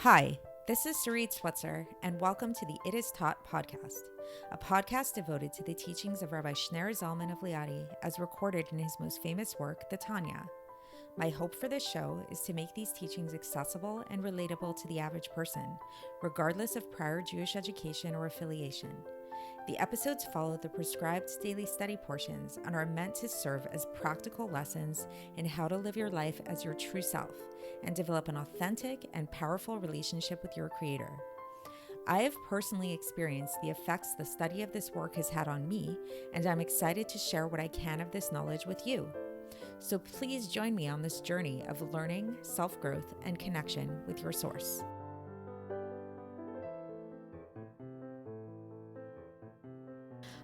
Hi, this is Sarit Switzer, and welcome to the It Is Taught podcast, a podcast devoted to the teachings of Rabbi Shneur Zalman of Liadi as recorded in his most famous work, the Tanya. My hope for this show is to make these teachings accessible and relatable to the average person, regardless of prior Jewish education or affiliation. The episodes follow the prescribed daily study portions and are meant to serve as practical lessons in how to live your life as your true self and develop an authentic and powerful relationship with your Creator. I have personally experienced the effects the study of this work has had on me, and I'm excited to share what I can of this knowledge with you. So please join me on this journey of learning, self-growth, and connection with your source.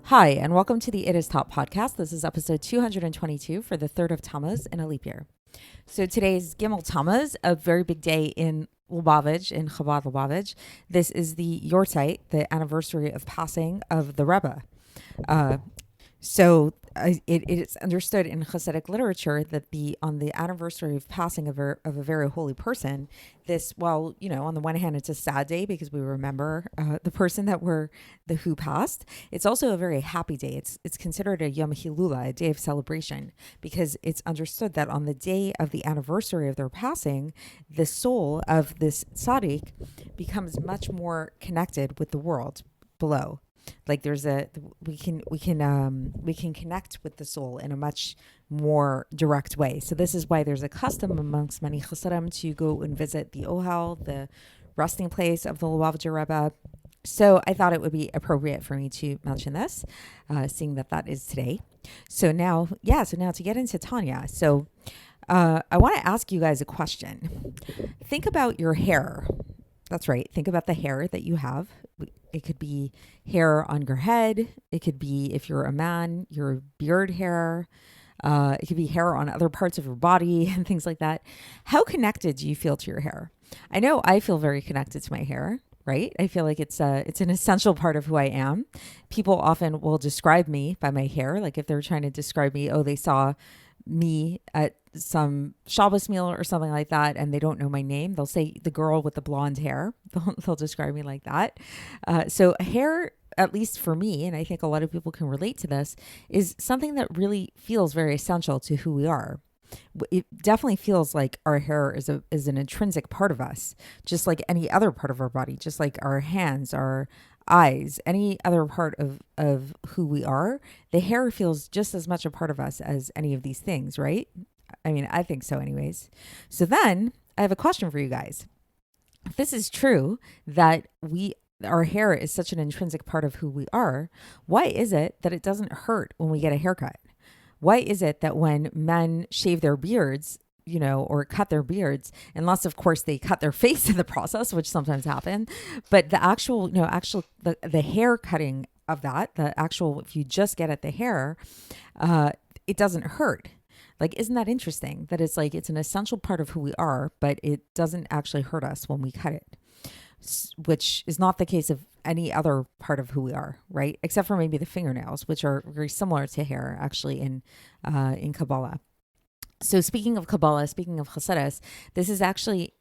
Hi, and welcome to the It Is Taught podcast. This is episode 222 for the 3rd of Tammuz in a leap year. So today's Gimel Tammuz, a very big day in Lubavitch, in Chabad Lubavitch. This is the Yortzeit, the anniversary of passing of the Rebbe. It is understood in Hasidic literature that on the anniversary of passing of a very holy person, on the one hand, it's a sad day because we remember the person who passed. It's also a very happy day. It's considered a Yom Hilula, a day of celebration, because it's understood that on the day of the anniversary of their passing, the soul of this tzaddik becomes much more connected with the world below. Like we can connect with the soul in a much more direct way. So this is why there's a custom amongst many Chassidim to go and visit the Ohel, the resting place of the Lubavitcher Rebbe. So I thought it would be appropriate for me to mention this, seeing that is today. So now to get into Tanya. So I want to ask you guys a question. Think about your hair. That's right. Think about the hair that you have. It could be hair on your head. It could be, if you're a man, your beard hair. It could be hair on other parts of your body and things like that. How connected do you feel to your hair? I know I feel very connected to my hair, right? I feel like it's an essential part of who I am. People often will describe me by my hair. Like if they're trying to describe me, they saw me at some Shabbos meal or something like that, and they don't know my name, they'll say the girl with the blonde hair. They'll describe me like that. So hair, at least for me, and I think a lot of people can relate to this, is something that really feels very essential to who we are. It definitely feels like our hair is an intrinsic part of us, just like any other part of our body, just like our hands, our eyes, any other part of who we are. The hair feels just as much a part of us as any of these things, right? I mean, I think so anyways. So then I have a question for you guys. If this is true, that our hair is such an intrinsic part of who we are, why is it that it doesn't hurt when we get a haircut? Why is it that when men shave their beards, or cut their beards, unless of course they cut their face in the process, which sometimes happen, but the the hair cutting of that, if you just get at the hair, it doesn't hurt. Like, isn't that interesting? That it's an essential part of who we are, but it doesn't actually hurt us when we cut it, which is not the case of any other part of who we are, right? Except for maybe the fingernails, which are very similar to hair, actually, in Kabbalah. So speaking of Kabbalah, speaking of Chassidus, this is actually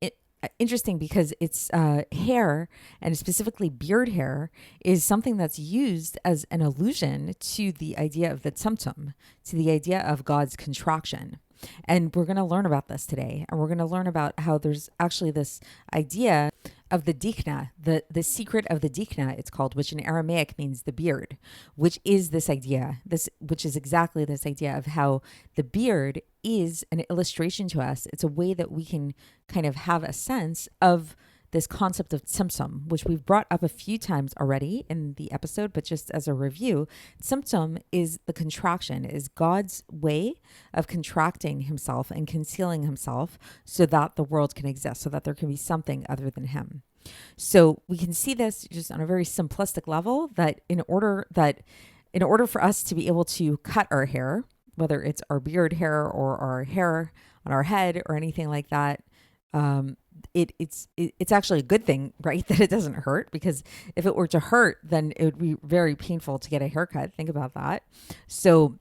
interesting because it's hair, and specifically beard hair, is something that's used as an allusion to the idea of the tzimtzum, to the idea of God's contraction. And we're going to learn about this today. And we're going to learn about how there's actually this idea of the dikna, the secret of the dikna, it's called, which in Aramaic means the beard, which is this idea, which is exactly this idea of how the beard is an illustration to us. It's a way that we can kind of have a sense of this concept of tzimtzum, which we've brought up a few times already in the episode, but just as a review, tzimtzum is the contraction, is God's way of contracting himself and concealing himself so that the world can exist, so that there can be something other than him. So we can see this just on a very simplistic level, that in order for us to be able to cut our hair, whether it's our beard hair or our hair on our head or anything like that, it's actually a good thing, right? That it doesn't hurt, because if it were to hurt, then it would be very painful to get a haircut. Think about that. So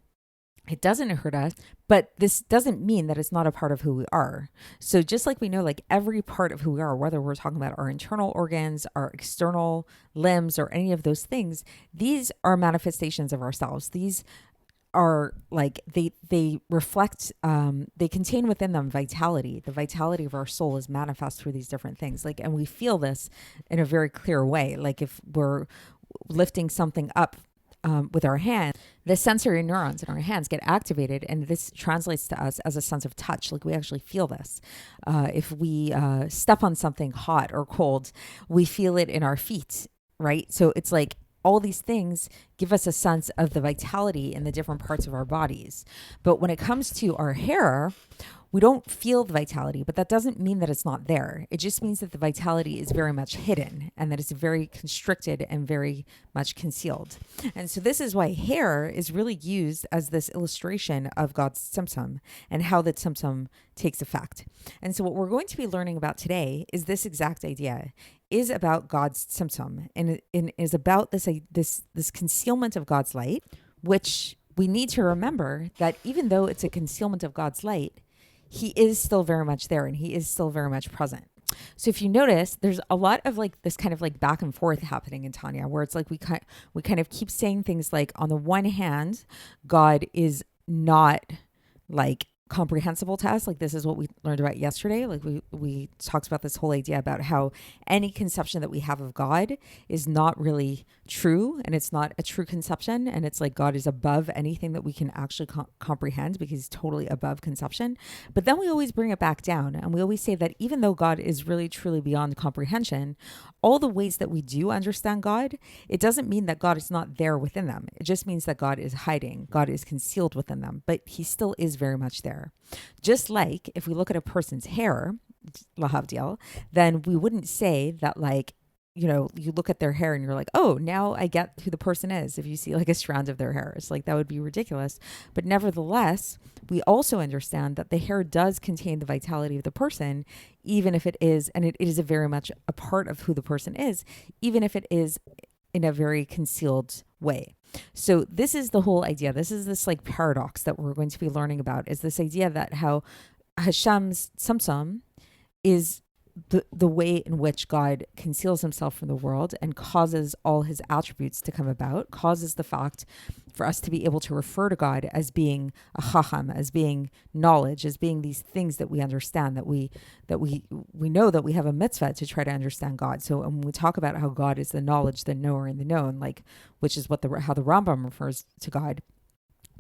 It doesn't hurt us, but this doesn't mean that it's not a part of who we are. So just like we know, like every part of who we are, whether we're talking about our internal organs, our external limbs, or any of those things, these are manifestations of ourselves. These are like they reflect, they contain within them vitality. The vitality of our soul is manifest through these different things, like, and we feel this in a very clear way. Like if we're lifting something up with our hand, the sensory neurons in our hands get activated, and this translates to us as a sense of touch. Like we actually feel this. If we step on something hot or cold, we feel it in our feet, right? So it's like all these things give us a sense of the vitality in the different parts of our bodies. But when it comes to our hair, we don't feel the vitality, but that doesn't mean that it's not there. It just means that the vitality is very much hidden and that it's very constricted and very much concealed. And so this is why hair is really used as this illustration of God's tzimtzum and how the tzimtzum takes effect. And so what we're going to be learning about today is this exact idea, is about God's tzimtzum, and is about this concealment of God's light, which we need to remember that even though it's a concealment of God's light, he is still very much there and he is still very much present. So if you notice, there's a lot of like this kind of like back and forth happening in Tanya, where it's like we kind of keep saying things like, on the one hand, God is not like comprehensible to us. Like this is what we learned about yesterday. Like we talked about this whole idea about how any conception that we have of God is not really true, and it's not a true conception, and it's like God is above anything that we can actually comprehend, because he's totally above conception. But then we always bring it back down, and we always say that even though God is really truly beyond comprehension, all the ways that we do understand God, it doesn't mean that God is not there within them. It just means that God is hiding, God is concealed within them, but he still is very much there. Just like if we look at a person's hair, lahavdil, then we wouldn't say that, like, you know, you look at their hair and you're like, oh, now I get who the person is. If you see like a strand of their hair, it's like, that would be ridiculous. But nevertheless, we also understand that the hair does contain the vitality of the person, even if it is, and it is a very much a part of who the person is, even if it is in a very concealed way. So this is the whole idea. This is this like paradox that we're going to be learning about, is this idea that how Hashem's tzimtzum is the way in which God conceals himself from the world and causes all his attributes to come about, causes the fact for us to be able to refer to God as being a chacham, as being knowledge, as being these things that we understand, that we know that we have a mitzvah to try to understand God. So when we talk about how God is the knowledge, the knower, and the known, like, which is what how the Rambam refers to God,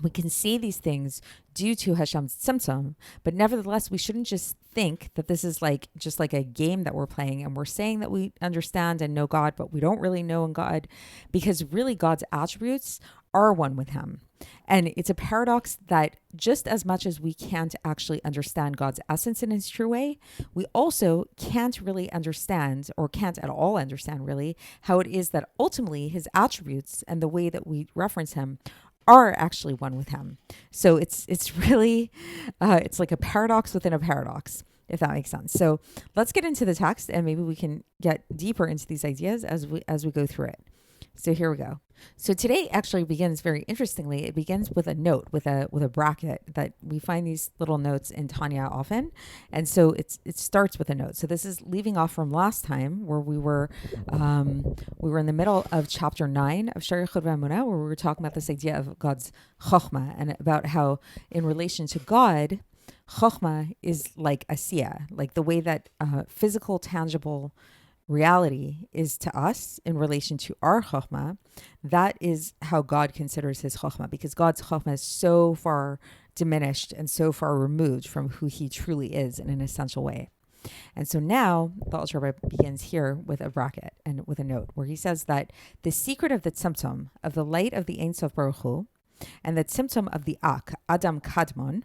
we can say these things due to Hashem's tzimtzum, but nevertheless, we shouldn't just think that this is like just like a game that we're playing and we're saying that we understand and know God, but we don't really know in God, because really God's attributes are one with him. And it's a paradox that just as much as we can't actually understand God's essence in his true way, we also can't really understand, or can't at all understand really, how it is that ultimately his attributes and the way that we reference him are actually one with him. So it's really, it's like a paradox within a paradox, if that makes sense. So let's get into the text, and maybe we can get deeper into these ideas as we go through it. So here we go. So today actually begins very interestingly. It begins with a note, with a bracket, that we find these little notes in Tanya often. And so it starts with a note. So this is leaving off from last time, where we were in the middle of chapter 9 of Sha'ar where we were talking about this idea of God's chokhmah, and about how in relation to God, chokhmah is like asiyah, like the way that physical, tangible reality is to us in relation to our chokhmah. That is how God considers his chokhmah, because God's chokhmah is so far diminished and so far removed from who he truly is in an essential way. And so now the Alter Rebbe begins here with a bracket and with a note where he says that the secret of the tzimtzum, of the light of the Ein Sof Baruch Hu, and the tzimtzum of the Ak, Adam Kadmon,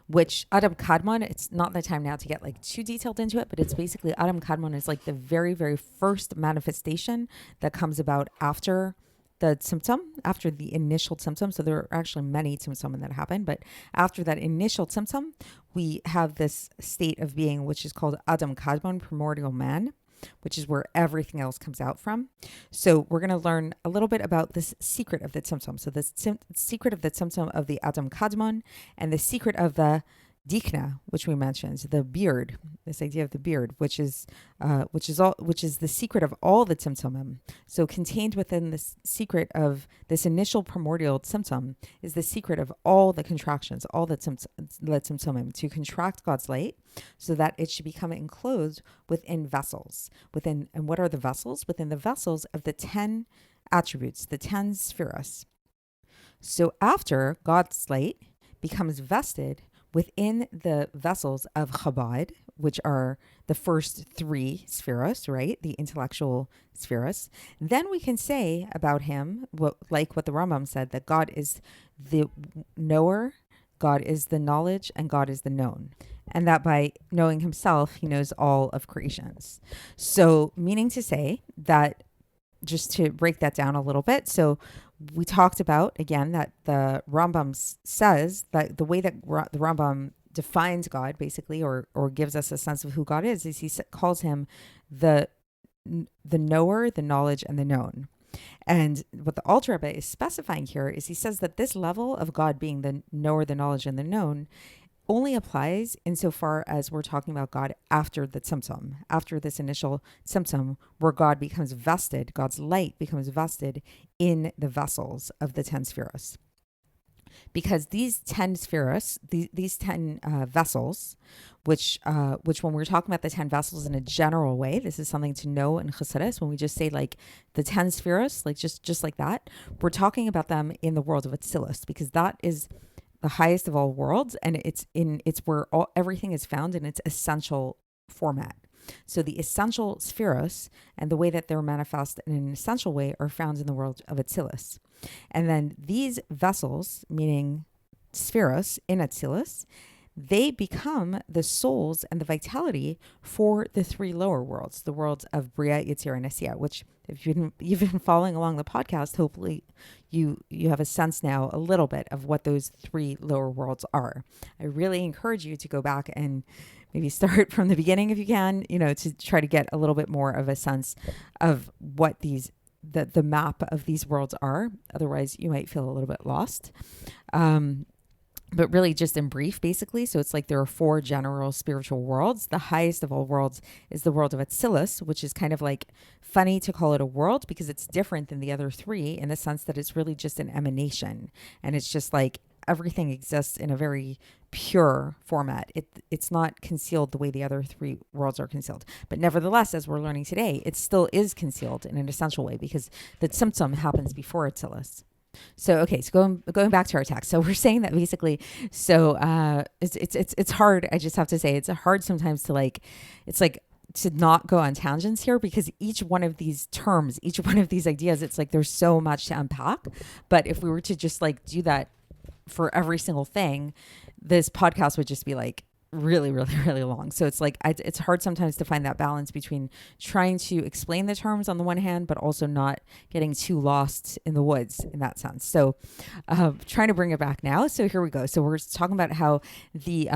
which Adam Kadmon, it's not the time now to get like too detailed into it, but it's basically Adam Kadmon is like the very, very first manifestation that comes about after the tzimtzum, after the initial tzimtzum. So there are actually many tzimtzum that happen, but after that initial tzimtzum, we have this state of being, which is called Adam Kadmon, primordial man. which is where everything else comes out from. So we're going to learn a little bit about this secret of the Tzimtzum. So the secret of the Tzimtzum of the Adam Kadmon, and the secret of the Dikna, which we mentioned, the beard, this idea of the beard, which is the secret of all the Tzimtzumim. So contained within this secret of this initial primordial Tzimtzum is the secret of all the contractions, all the Tzimtzumim, to contract God's light so that it should become enclosed within vessels. And what are the vessels? Within the vessels of the 10 attributes, the 10 spheros. So after God's light becomes vested within the vessels of Chabad, which are the first 3 spheros, right? The intellectual spheros. Then we can say about him, like what the Rambam said, that God is the knower, God is the knowledge, and God is the known. And that by knowing himself, he knows all of creations. So meaning to say that, just to break that down a little bit, so we talked about, again, that the Rambam says that the way that the Rambam defines God, basically, or gives us a sense of who God is he calls him the knower, the knowledge, and the known. And what the Alter Rebbe is specifying here is he says that this level of God being the knower, the knowledge, and the known only applies insofar as we're talking about God after the Tzimtzum, after this initial Tzimtzum, where God becomes vested, God's light becomes vested in the vessels of the 10 spheros. Because these 10 spheros, these 10 vessels, which when we're talking about the 10 vessels in a general way, this is something to know in Chassidus, when we just say like the 10 spheros, like just like that, we're talking about them in the world of Atzilus, because that is the highest of all worlds, and it's where everything is found in its essential format. So the essential spheros and the way that they're manifest in an essential way are found in the world of Atzilus. And then these vessels, meaning spheros in Atzilus, they become the souls and the vitality for the 3 lower worlds, the worlds of Bria, Yitzir, and Asiya, which if you've been following along the podcast, hopefully you have a sense now a little bit of what those 3 lower worlds are. I really encourage you to go back and maybe start from the beginning if you can, to try to get a little bit more of a sense of what the map of these worlds are. Otherwise, you might feel a little bit lost. But really just in brief, basically. So it's like there are 4 general spiritual worlds. The highest of all worlds is the world of Atzilus, which is kind of like funny to call it a world because it's different than the other 3 in the sense that it's really just an emanation. And it's just like everything exists in a very pure format. It's not concealed the way the other 3 worlds are concealed. But nevertheless, as we're learning today, it still is concealed in an essential way because the Tzimtzum happens before Atzilus. So, okay, so going back to our text. So we're saying that basically, it's hard. I just have to say it's hard sometimes to not go on tangents here because each one of these terms, each one of these ideas, it's like there's so much to unpack. But if we were to just like do that for every single thing, this podcast would just be like really, really, really long. So it's like, it's hard sometimes to find that balance between trying to explain the terms on the one hand, but also not getting too lost in the woods in that sense. So trying to bring it back now. So here we go. So we're talking about how the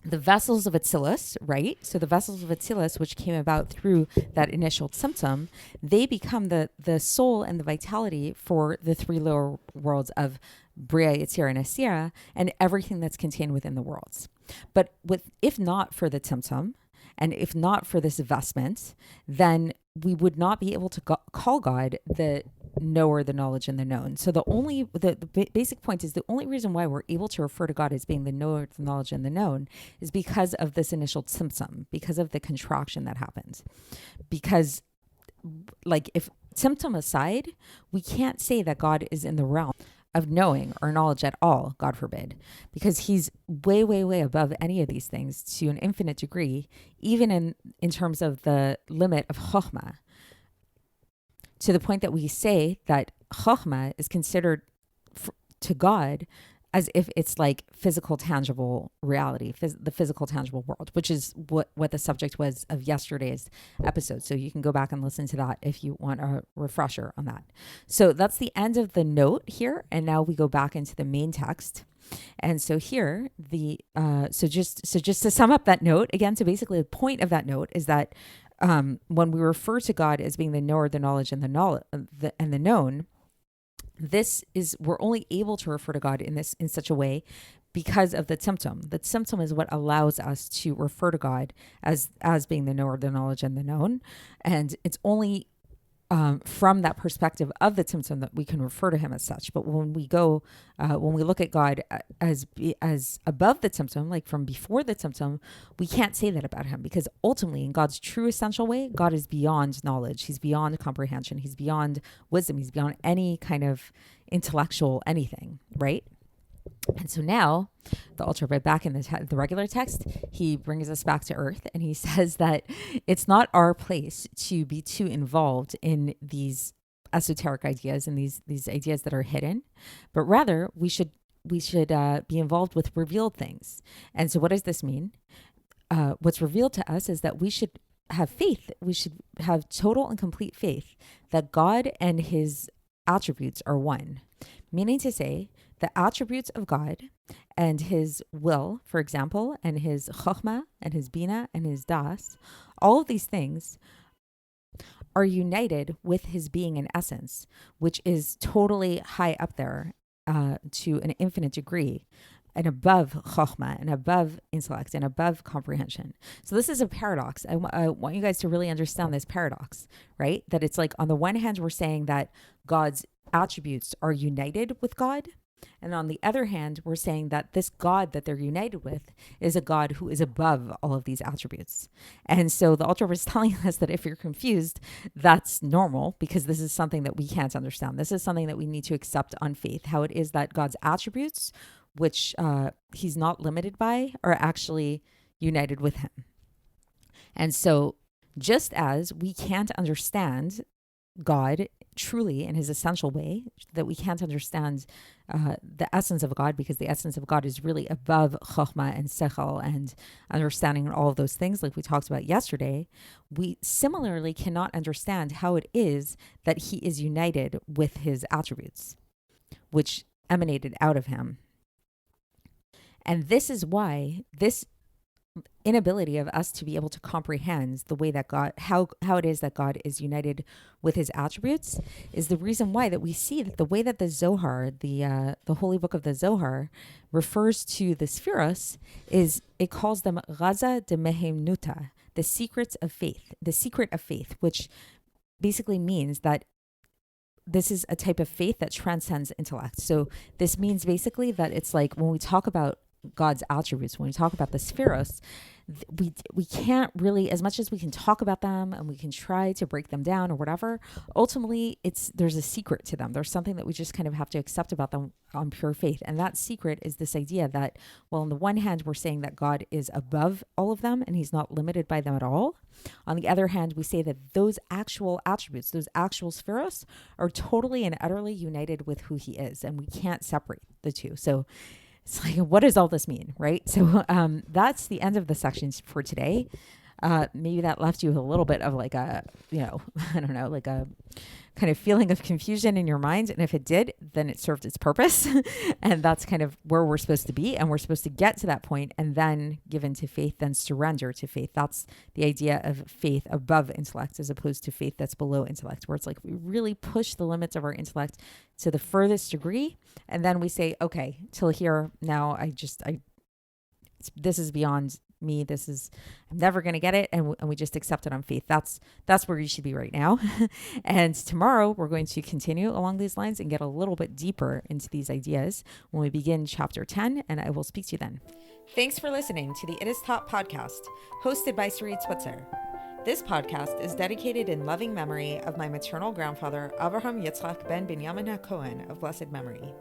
vessels of Atzilus, right? So the vessels of Atzilus, which came about through that initial Tzimtzum, they become the soul and the vitality for the 3 lower worlds of Bria, Yitzir, and Asiya, and everything that's contained within the worlds. But if not for the Tzimtzum, and if not for this vestment, then we would not be able to call God the knower, the knowledge, and the known. So the basic point is the only reason why we're able to refer to God as being the knower, the knowledge, and the known is because of this initial Tzimtzum, because of the contraction that happens. Because, like, if Tzimtzum aside, we can't say that God is in the realm of knowing or knowledge at all, God forbid, because he's way, way, way above any of these things to an infinite degree, even in terms of the limit of Chokhmah, to the point that we say that Chokhmah is considered to God as if it's like physical, tangible reality, the physical, tangible world, which is what the subject was of yesterday's episode. So you can go back and listen to that if you want a refresher on that. So that's the end of the note here. And now we go back into the main text. And so here, so just to sum up that note again, so basically the point of that note is that when we refer to God as being the knower, the knowledge, and the known, we're only able to refer to God in such a way because of the tzimtzum. The tzimtzum is what allows us to refer to God as being the knower, the knowledge, and the known. And it's only from that perspective of the tzimtzum that we can refer to him as such. But when we look at God as above the tzimtzum, like from before the tzimtzum, we can't say that about him, because ultimately in God's true essential way, God is beyond knowledge. He's beyond comprehension. He's beyond wisdom. He's beyond any kind of intellectual anything, right? And so now the Alter Rebbe, back in the regular text, he brings us back to earth, and he says that it's not our place to be too involved in these esoteric ideas and these ideas that are hidden, but rather we should be involved with revealed things. And so what does this mean? What's revealed to us is that we should have faith. We should have total and complete faith that God and his attributes are one, meaning to say the attributes of God and his will, for example, and his chokhmah and his bina and his das, all of these things are united with his being and essence, which is totally high up there to an infinite degree and above chokhmah and above intellect and above comprehension. So this is a paradox. I want you guys to really understand this paradox, right? That it's like, on the one hand, we're saying that God's attributes are united with God. And on the other hand, we're saying that this God that they're united with is a God who is above all of these attributes. And so the Alter Rebbe is telling us that if you're confused, that's normal, because this is something that we can't understand. This is something that we need to accept on faith, how it is that God's attributes, which he's not limited by, are actually united with him. And so just as we can't understand God truly in his essential way, that we can't understand the essence of God, because the essence of God is really above chokhmah and sechel and understanding and all of those things, like we talked about yesterday, we similarly cannot understand how it is that he is united with his attributes, which emanated out of him. And this is why this inability of us to be able to comprehend the way that God, how it is that God is united with his attributes, is the reason why that we see that the way that the Zohar, the holy book of the Zohar, refers to the Spheros is it calls them Raza de Mehemnuta, the secret of faith, which basically means that this is a type of faith that transcends intellect. So this means basically that it's like when we talk about God's attributes, when we talk about the Spheros, we can't really, as much as we can talk about them and we can try to break them down or whatever, ultimately there's a secret to them. There's something that we just kind of have to accept about them on pure faith. And that secret is this idea that, well, on the one hand, we're saying that God is above all of them and he's not limited by them at all. On the other hand, we say that those actual attributes, those actual Spheros, are totally and utterly united with who he is, and we can't separate the two. So it's like, what does all this mean, right? So that's the end of the sections for today. Maybe that left you a little bit of like a, I don't know, like a kind of feeling of confusion in your mind. And if it did, then it served its purpose. And that's kind of where we're supposed to be. And we're supposed to get to that point and then give into faith, then surrender to faith. That's the idea of faith above intellect, as opposed to faith that's below intellect, where it's like we really push the limits of our intellect to the furthest degree. And then we say, okay, till here, now this is beyond me. I'm never going to get it. And we just accept it on faith. That's where you should be right now. And tomorrow we're going to continue along these lines and get a little bit deeper into these ideas when we begin chapter 10. And I will speak to you then. Thanks for listening to the It Is Taught podcast, hosted by Sarit Switzer. This podcast is dedicated in loving memory of my maternal grandfather, Avraham Yitzchak ben Binyamin HaKohen of blessed memory.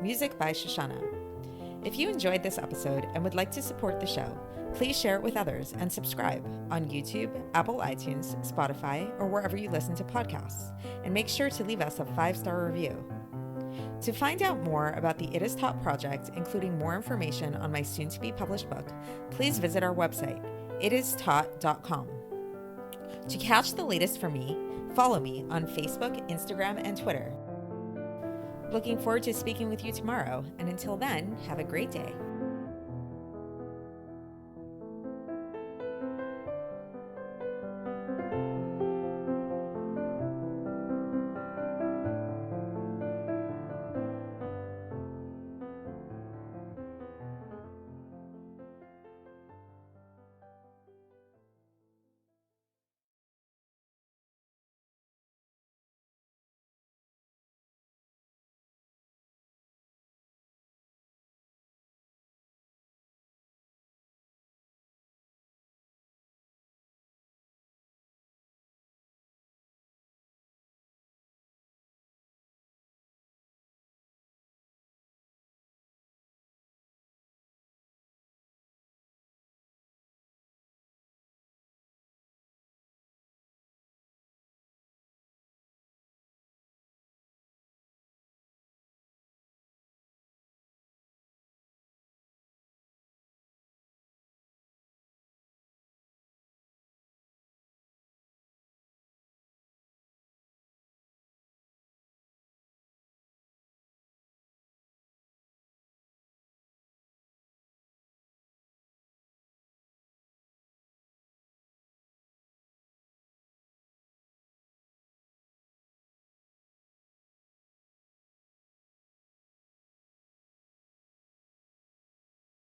Music by Shoshana. If you enjoyed this episode and would like to support the show, please share it with others and subscribe on YouTube, Apple iTunes, Spotify, or wherever you listen to podcasts. And make sure to leave us a 5-star review. To find out more about the It Is Taught project, including more information on my soon-to-be published book, please visit our website, itistaught.com. To catch the latest from me, follow me on Facebook, Instagram, and Twitter. Looking forward to speaking with you tomorrow, and until then, have a great day.